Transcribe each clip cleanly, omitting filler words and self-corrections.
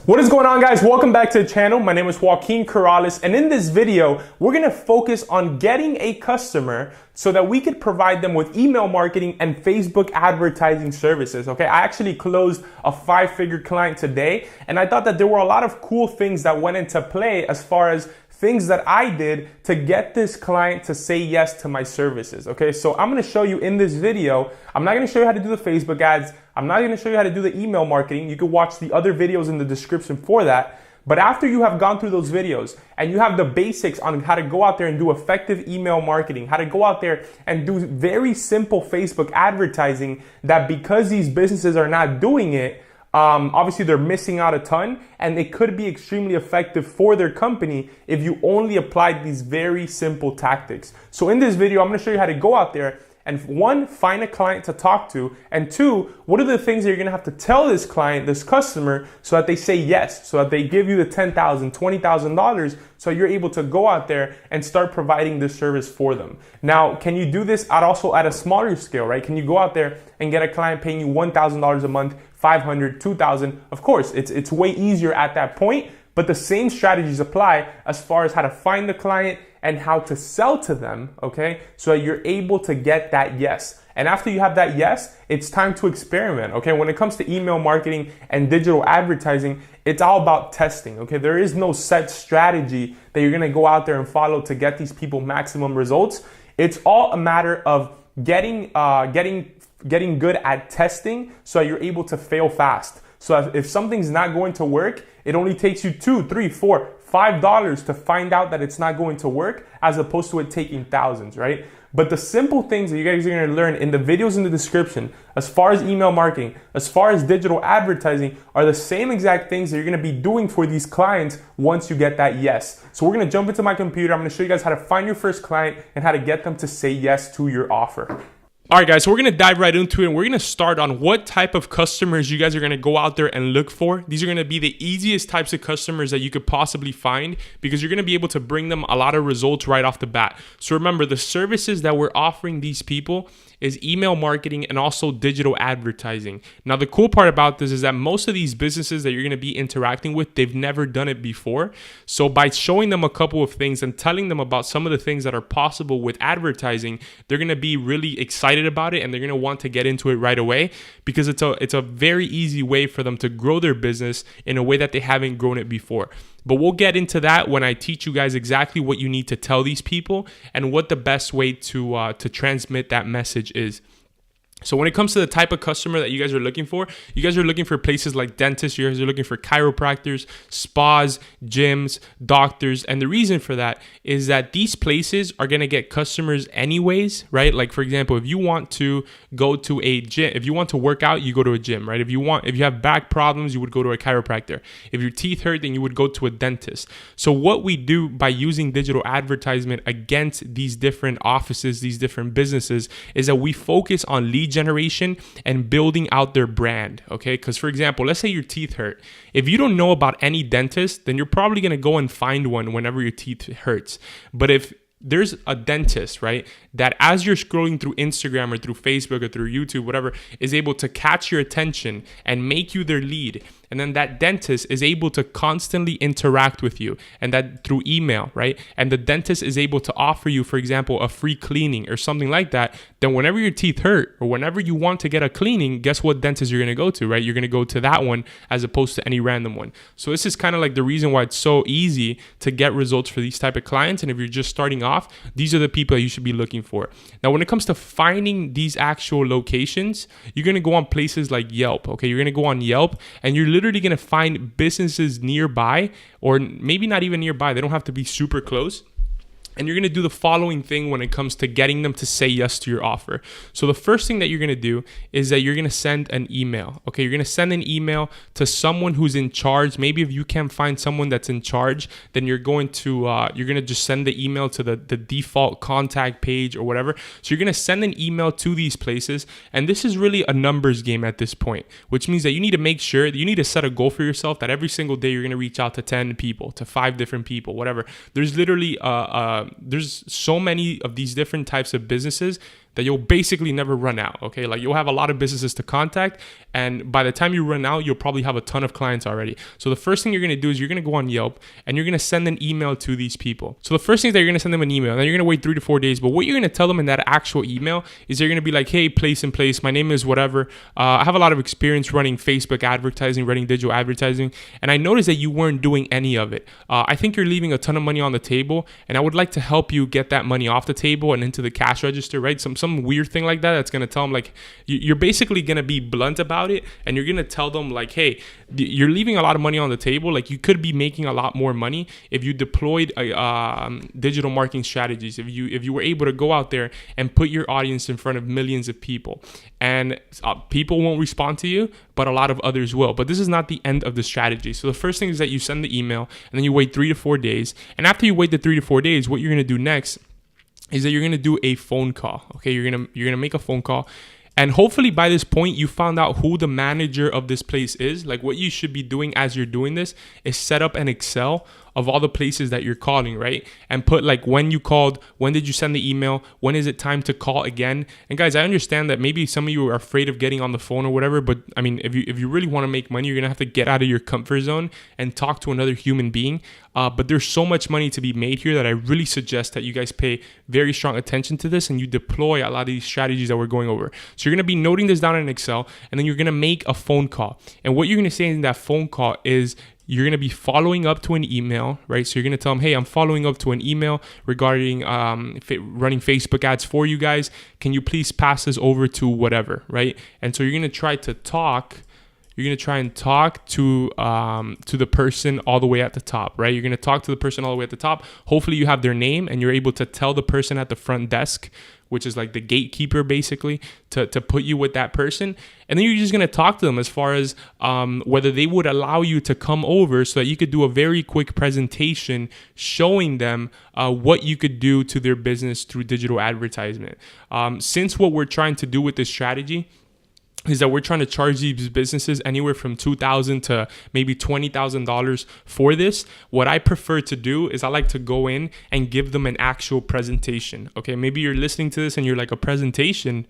What is going on, guys? Welcome back to the channel. My name is Joaquin Corrales, and in this video, we're gonna focus on getting a customer so that we could provide them with email marketing and Facebook advertising services, okay? I actually closed a 5-figure client today, and I thought that there were a lot of cool things that went into play as far as things that I did to get this client to say yes to my services, okay? So I'm gonna show you in this video, I'm not gonna show you how to do the Facebook ads, I'm not gonna show you how to do the email marketing. You can watch the other videos in the description for that. But after you have gone through those videos and you have the basics on how to go out there and do effective email marketing, how to go out there and do very simple Facebook advertising, that because these businesses are not doing it, obviously they're missing out a ton, and it could be extremely effective for their company if you only applied these very simple tactics. So in this video, I'm gonna show you how to go out there and one, find a client to talk to, and two, what are the things that you're gonna have to tell this client, this customer, so that they say yes, so that they give you the $10,000, $20,000, so you're able to go out there and start providing this service for them. Now, can you do this also at a smaller scale, right? Can you go out there and get a client paying you $1,000 a month, $500, $2,000? Of course, it's way easier at that point, but the same strategies apply as far as how to find the client and how to sell to them, okay? So that you're able to get that yes. And after you have that yes, it's time to experiment, okay? When it comes to email marketing and digital advertising, it's all about testing, okay? There is no set strategy that you're gonna go out there and follow to get these people maximum results. It's all a matter of getting good at testing so that you're able to fail fast. So if something's not going to work, it only takes you $2, $3, $4, $5 to find out that it's not going to work, as opposed to it taking thousands, right? But the simple things that you guys are gonna learn in the videos in the description, as far as email marketing, as far as digital advertising, are the same exact things that you're gonna be doing for these clients once you get that yes. So we're gonna jump into my computer. I'm gonna show you guys how to find your first client and how to get them to say yes to your offer. All right, guys, so we're going to dive right into it, and we're going to start on what type of customers you guys are going to go out there and look for. These are going to be the easiest types of customers that you could possibly find, because you're going to be able to bring them a lot of results right off the bat. So remember, the services that we're offering these people is email marketing and also digital advertising. Now, the cool part about this is that most of these businesses that you're going to be interacting with, they've never done it before. So by showing them a couple of things and telling them about some of the things that are possible with advertising, they're going to be really excited about it, and they're going to want to get into it right away, because it's a very easy way for them to grow their business in a way that they haven't grown it before. But we'll get into that when I teach you guys exactly what you need to tell these people and what the best way to transmit that message is. So when it comes to the type of customer that you guys are looking for places like dentists, you guys are looking for chiropractors, spas, gyms, doctors. And the reason for that is that these places are going to get customers anyways, right? Like, for example, if you want to go to a gym, if you want to work out, you go to a gym, right? If you have back problems, you would go to a chiropractor. If your teeth hurt, then you would go to a dentist. So what we do by using digital advertisement against these different offices, these different businesses, is that we focus on lead generation and building out their brand, okay? Because, for example, let's say your teeth hurt. If you don't know about any dentist, then you're probably going to go and find one whenever your teeth hurts. But if there's a dentist, right, that as you're scrolling through Instagram or through Facebook or through YouTube, whatever, is able to catch your attention and make you their lead, and then that dentist is able to constantly interact with you, and that through email, right? And the dentist is able to offer you, for example, a free cleaning or something like that. Then whenever your teeth hurt or whenever you want to get a cleaning, guess what dentist you're going to go to, right? You're going to go to that one as opposed to any random one. So this is kind of like the reason why it's so easy to get results for these type of clients. And if you're just starting off, these are the people that you should be looking for. Now, when it comes to finding these actual locations, you're going to go on places like Yelp, okay? You're going to go on Yelp, and you're literally going to find businesses nearby, or maybe not even nearby. They don't have to be super close. And you're going to do the following thing when it comes to getting them to say yes to your offer. So the first thing that you're going to do is that you're going to send an email. Okay, you're going to send an email to someone who's in charge. Maybe if you can't find someone that's in charge, then you're going to just send the email to the default contact page or whatever. So you're going to send an email to these places. And this is really a numbers game at this point, which means that you need to make sure that you need to set a goal for yourself that every single day you're going to reach out to 10 people, to 5 different people, whatever. There's literally there's so many of these different types of businesses that you'll basically never run out, okay? Like you'll have a lot of businesses to contact, and by the time you run out, you'll probably have a ton of clients already. So the first thing you're gonna do is you're gonna go on Yelp and you're gonna send an email to these people. So the first thing is that you're gonna send them an email, and then you're gonna wait 3 to 4 days. But what you're gonna tell them in that actual email is you're gonna be like, hey, place in place, my name is whatever. I have a lot of experience running Facebook advertising, running digital advertising, and I noticed that you weren't doing any of it. I think you're leaving a ton of money on the table, and I would like to help you get that money off the table and into the cash register, right? Some weird thing like that that's gonna tell them, like, you're basically gonna be blunt about it, and you're gonna tell them like, hey, you're leaving a lot of money on the table. Like you could be making a lot more money if you deployed digital marketing strategies, if you were able to go out there and put your audience in front of millions of people. And people won't respond to you, but a lot of others will. But this is not the end of the strategy. So the first thing is that you send the email, and then you wait 3 to 4 days. And after you wait the 3 to 4 days, what you're gonna do next is that you're gonna do a phone call. Okay, you're gonna make a phone call. And hopefully by this point, you found out who the manager of this place is. Like what you should be doing as you're doing this is set up an Excel of all the places that you're calling, right? And put like when you called, when did you send the email, when is it time to call again? And guys, I understand that maybe some of you are afraid of getting on the phone or whatever, but I mean, if you really want to make money, you're gonna have to get out of your comfort zone and talk to another human being. But there's so much money to be made here that I really suggest that you guys pay very strong attention to this and you deploy a lot of these strategies that we're going over. So you're gonna be noting this down in Excel, and then you're gonna make a phone call. And what you're gonna say in that phone call is, you're going to be following up to an email, right? So you're going to tell them, hey, I'm following up to an email regarding running Facebook ads for you guys. Can you please pass this over to whatever, right? And so you're going to try to talk. You're going to try and talk to the person all the way at the top, right? You're going to talk to the person all the way at the top. Hopefully you have their name and you're able to tell the person at the front desk, which is like the gatekeeper basically, to put you with that person. And then you're just gonna talk to them as far as whether they would allow you to come over so that you could do a very quick presentation showing them what you could do to their business through digital advertisement. Since what we're trying to do with this strategy is that we're trying to charge these businesses anywhere from $2,000 to maybe $20,000 for this. What I prefer to do is I like to go in and give them an actual presentation. Okay, maybe you're listening to this and you're like, a presentation?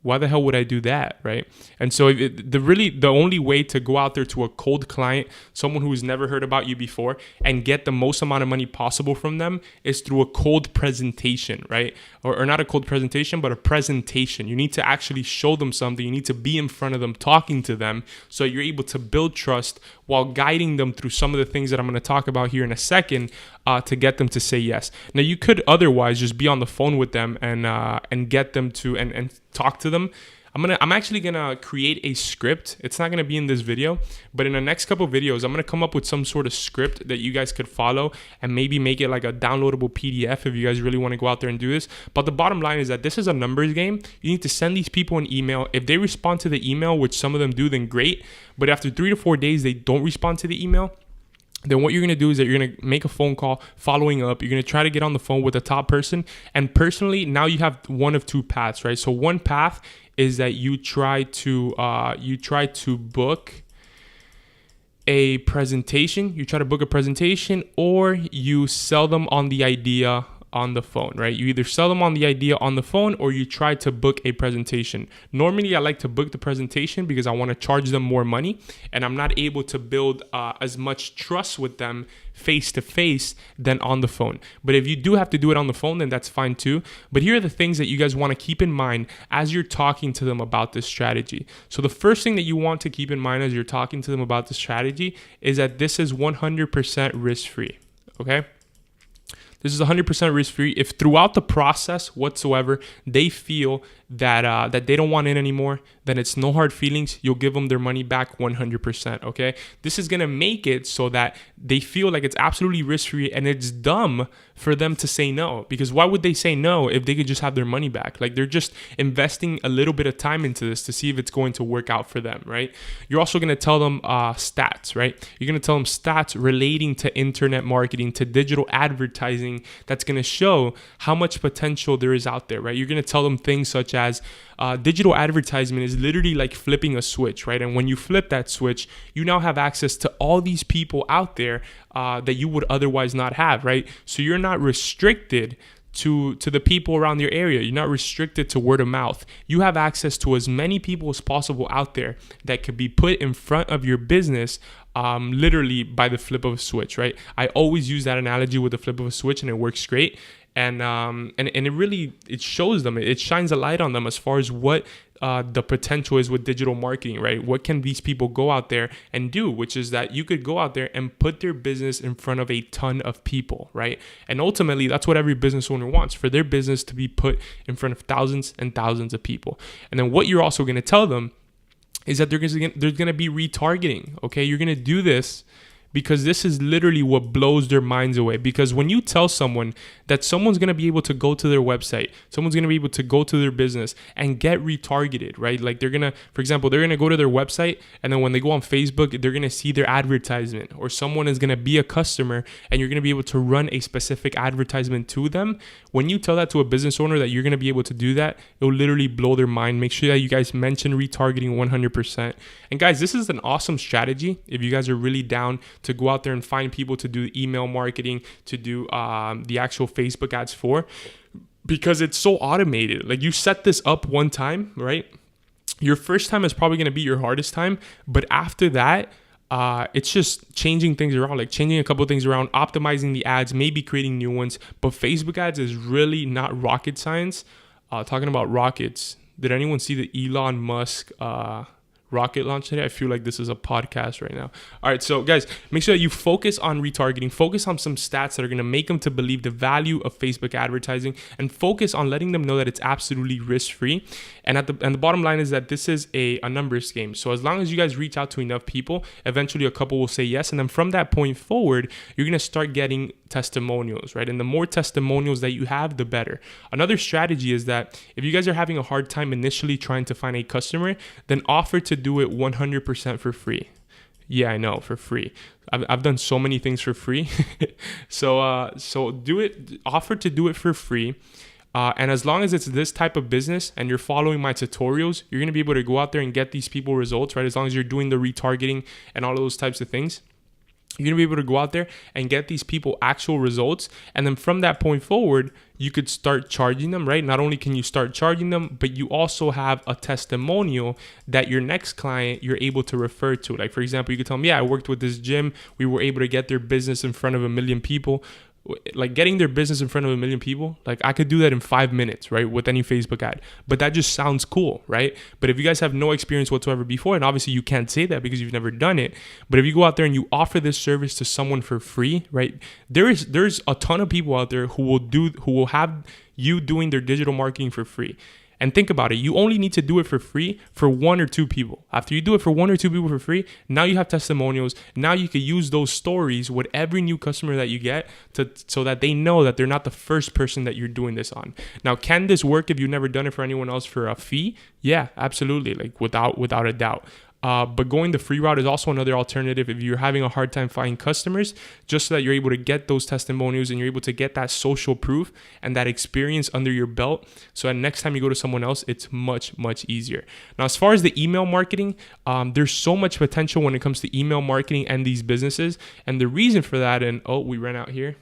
Why the hell would I do that, right? And so the only way to go out there to a cold client, someone who's never heard about you before, and get the most amount of money possible from them is through a cold presentation, right? Or not a cold presentation, but a presentation. You need to actually show them something. You need to be in front of them, talking to them, so you're able to build trust while guiding them through some of the things that I'm going to talk about here in a second to get them to say yes. Now, you could otherwise just be on the phone with them and get them to and talk to them. I'm actually gonna create a script. It's not gonna be in this video, but in the next couple of videos, I'm gonna come up with some sort of script that you guys could follow and maybe make it like a downloadable PDF if you guys really want to go out there and do this. But the bottom line is that this is a numbers game. You need to send these people an email. If they respond to the email, which some of them do, then great. But after 3 to 4 days, they don't respond to the email, then what you're going to do is that you're going to make a phone call following up. You're going to try to get on the phone with the top person. And personally, now you have one of two paths, right? So one path is that you try to book a presentation. You try to book a presentation, or you sell them on the idea on the phone, right? You either sell them on the idea on the phone, or you try to book a presentation. Normally, I like to book the presentation because I want to charge them more money, and I'm not able to build as much trust with them face to face than on the phone. But if you do have to do it on the phone, then that's fine too. But here are the things that you guys want to keep in mind as you're talking to them about this strategy. So the first thing that you want to keep in mind as you're talking to them about this strategy is that this is 100% risk-free, okay? This is 100% risk-free. If throughout the process whatsoever they feel that they don't want in anymore, then it's no hard feelings. You'll give them their money back 100%, okay? This is going to make it so that they feel like it's absolutely risk-free, and it's dumb for them to say no, because why would they say no if they could just have their money back? Like, they're just investing a little bit of time into this to see if it's going to work out for them, right? You're also going to tell them stats, right? You're going to tell them stats relating to internet marketing, to digital advertising, that's going to show how much potential there is out there, right? You're going to tell them things such as digital advertisement is literally like flipping a switch, right? And when you flip that switch, you now have access to all these people out there that you would otherwise not have, right? So you're not restricted to the people around your area. You're not restricted to word of mouth. You have access to as many people as possible out there that could be put in front of your business literally by the flip of a switch, right? I always use that analogy with the flip of a switch, and it works great. And it really, it shows them, it shines a light on them as far as what the potential is with digital marketing, right? What can these people go out there and do? Which is that you could go out there and put their business in front of a ton of people, right? And ultimately, that's what every business owner wants, for their business to be put in front of thousands and thousands of people. And then what you're also going to tell them is that there's going to be retargeting, okay? You're going to do this because this is literally what blows their minds away. Because when you tell someone that someone's going to be able to go to their website, someone's going to be able to go to their business and get retargeted, right? Like they're going to, for example, they're going to go to their website, and then when they go on Facebook, they're going to see their advertisement, or someone is going to be a customer and you're going to be able to run a specific advertisement to them. When you tell that to a business owner that you're going to be able to do that, it'll literally blow their mind. Make sure that you guys mention retargeting 100%. And guys, this is an awesome strategy if you guys are really down to go out there and find people to do email marketing, to do the actual Facebook ads for, because it's so automated. Like, you set this up one time, right? Your first time is probably going to be your hardest time, but after that, it's just changing things around, like changing a couple of things around, optimizing the ads, maybe creating new ones. But Facebook ads is really not rocket science. Talking about rockets, did anyone see the Elon Musk rocket launch today? I feel like this is a podcast right now. All right, so guys, make sure that you focus on retargeting, focus on some stats that are going to make them to believe the value of Facebook advertising, and focus on letting them know that it's absolutely risk-free. And the bottom line is that this is a numbers game. So as long as you guys reach out to enough people, eventually a couple will say yes, and then from that point forward, you're going to start getting testimonials, right? And the more testimonials that you have, the better. Another strategy is that if you guys are having a hard time initially trying to find a customer, then offer to do it 100% for free. Yeah, I know, for free. I've done so many things for free. So do it, offer to do it for free. And as long as it's this type of business and you're following my tutorials, you're going to be able to go out there and get these people results, right? As long as you're doing the retargeting and all of those types of things, you're going to be able to go out there and get these people actual results. And then from that point forward, you could start charging them, right? Not only can you start charging them, but you also have a testimonial that your next client, you're able to refer to. Like, for example, you could tell them, yeah, I worked with this gym. We were able to get their business in front of 1 million people. Like, getting their business in front of 1 million people, like, I could do that in 5 minutes, right? With any Facebook ad. But that just sounds cool, right? But if you guys have no experience whatsoever before, and obviously you can't say that because you've never done it, but if you go out there and you offer this service to someone for free, right? There's a ton of people out there who will have you doing their digital marketing for free. And think about it. You only need to do it for free for 1 or 2 people. After you do it for 1 or 2 people for free, now you have testimonials. Now you can use those stories with every new customer that you get so that they know that they're not the first person that you're doing this on. Now, can this work if you've never done it for anyone else for a fee? Yeah, absolutely. Like, without a doubt. But going the free route is also another alternative if you're having a hard time finding customers, just so that you're able to get those testimonials and you're able to get that social proof and that experience under your belt. So that next time you go to someone else, it's much, much easier. Now, as far as the email marketing, there's so much potential when it comes to email marketing and these businesses. And the reason for that, we ran out here.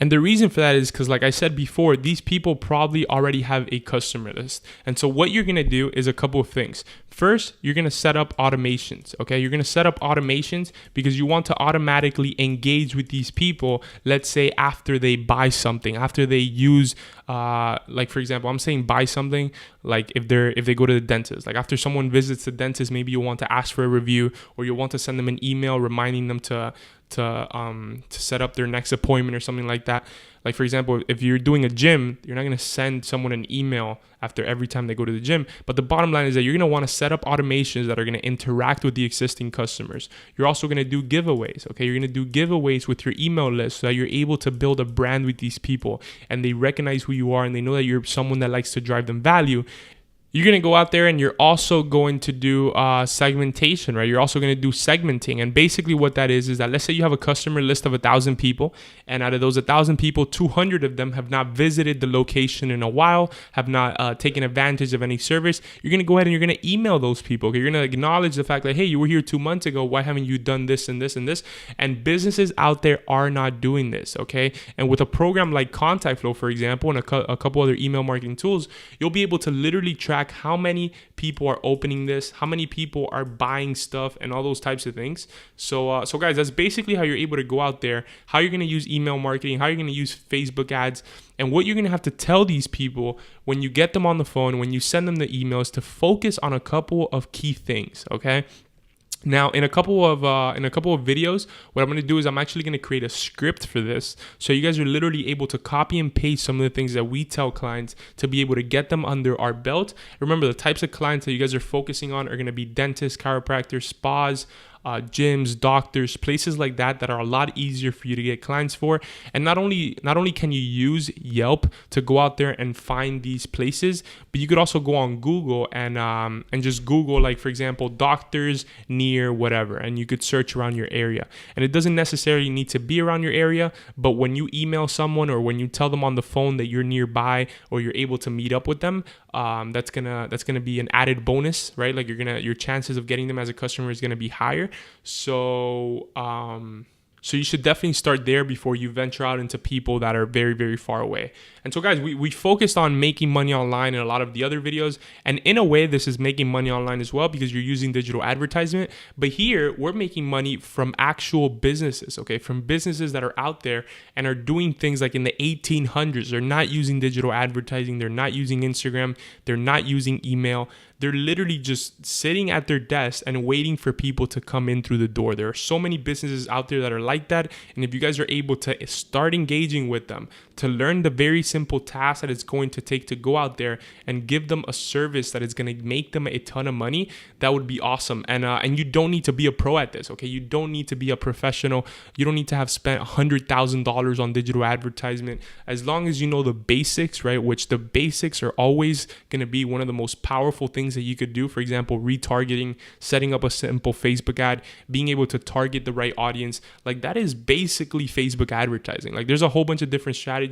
And the reason for that is because, like I said before, these people probably already have a customer list. And so what you're going to do is a couple of things. First, you're going to set up automations, okay? You're going to set up automations because you want to automatically engage with these people, let's say after they buy something, after they use, like, for example, I'm saying buy something, like if they go to the dentist. Like, after someone visits the dentist, maybe you want to ask for a review, or you want to send them an email reminding them to set up their next appointment or something like that. Like, for example, if you're doing a gym, you're not going to send someone an email after every time they go to the gym. But the bottom line is that you're going to want to set up automations that are going to interact with the existing customers. You're also going to do giveaways, okay? You're going to do giveaways with your email list so that you're able to build a brand with these people and they recognize who you are and they know that you're someone that likes to drive them value. you're going to go out there and you're also going to do segmentation, right? You're also going to do segmenting. And basically what that is that let's say you have a customer list of 1,000 people, and out of those 1,000 people, 200 of them have not visited the location in a while, have not taken advantage of any service. You're going to go ahead and you're going to email those people. Okay? You're going to acknowledge the fact that, hey, you were here 2 months ago. Why haven't you done this and this and this? And businesses out there are not doing this, okay? And with a program like Contact Flow, for example, and a couple other email marketing tools, you'll be able to literally track how many people are opening this, how many people are buying stuff, and all those types of things. So guys, that's basically how you're able to go out there, how you're going to use email marketing, how you're going to use Facebook ads, and what you're going to have to tell these people when you get them on the phone, when you send them the emails, to focus on a couple of key things, okay? Now, in a couple of videos, what I'm going to do is I'm actually going to create a script for this. So you guys are literally able to copy and paste some of the things that we tell clients to be able to get them under our belt. Remember, the types of clients that you guys are focusing on are going to be dentists, chiropractors, spas, gyms, doctors, places like that are a lot easier for you to get clients for. And not only can you use Yelp to go out there and find these places, but you could also go on Google and just Google, like, for example, doctors near whatever, and you could search around your area. And it doesn't necessarily need to be around your area, but when you email someone or when you tell them on the phone that you're nearby or you're able to meet up with them, that's gonna be an added bonus, right? Like your chances of getting them as a customer is gonna be higher. So you should definitely start there before you venture out into people that are very, very far away. And so guys, we focused on making money online in a lot of the other videos. And in a way, this is making money online as well because you're using digital advertisement. But here, we're making money from actual businesses, okay? From businesses that are out there and are doing things like in the 1800s. They're not using digital advertising. They're not using Instagram. They're not using email. They're literally just sitting at their desk and waiting for people to come in through the door. There are so many businesses out there that are like that. And if you guys are able to start engaging with them, to learn the very simple task that it's going to take to go out there and give them a service that is going to make them a ton of money, that would be awesome. And you don't need to be a pro at this, okay? You don't need to be a professional. You don't need to have spent $100,000 on digital advertisement. As long as you know the basics, right? Which the basics are always going to be one of the most powerful things that you could do. For example, retargeting, setting up a simple Facebook ad, being able to target the right audience. Like, that is basically Facebook advertising. Like, there's a whole bunch of different strategies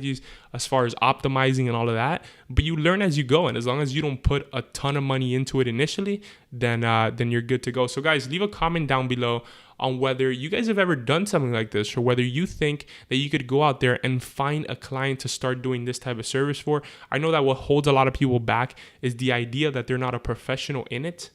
as far as optimizing and all of that, but you learn as you go. And as long as you don't put a ton of money into it initially, then you're good to go. So guys, leave a comment down below on whether you guys have ever done something like this, or whether you think that you could go out there and find a client to start doing this type of service for. I know that what holds a lot of people back is the idea that they're not a professional in it.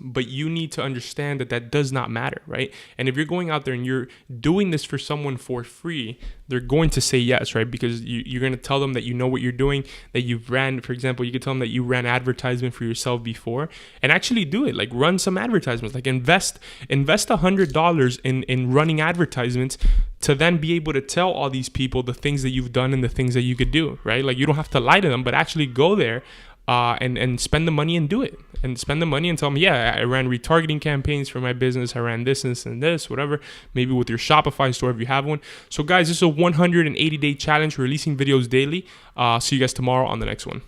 But you need to understand that does not matter, right? And if you're going out there and you're doing this for someone for free, they're going to say yes, right? Because you're going to tell them that you know what you're doing, that you've ran, for example, you could tell them that you ran advertisement for yourself before, and actually do it. Like, run some advertisements, like invest $100 in running advertisements to then be able to tell all these people the things that you've done and the things that you could do, right? Like, you don't have to lie to them, but actually go there and spend the money and do it. And spend the money and tell them, yeah, I ran retargeting campaigns for my business. I ran this and this, whatever. Maybe with your Shopify store if you have one. So guys, this is a 180-day challenge. We're releasing videos daily. See you guys tomorrow on the next one.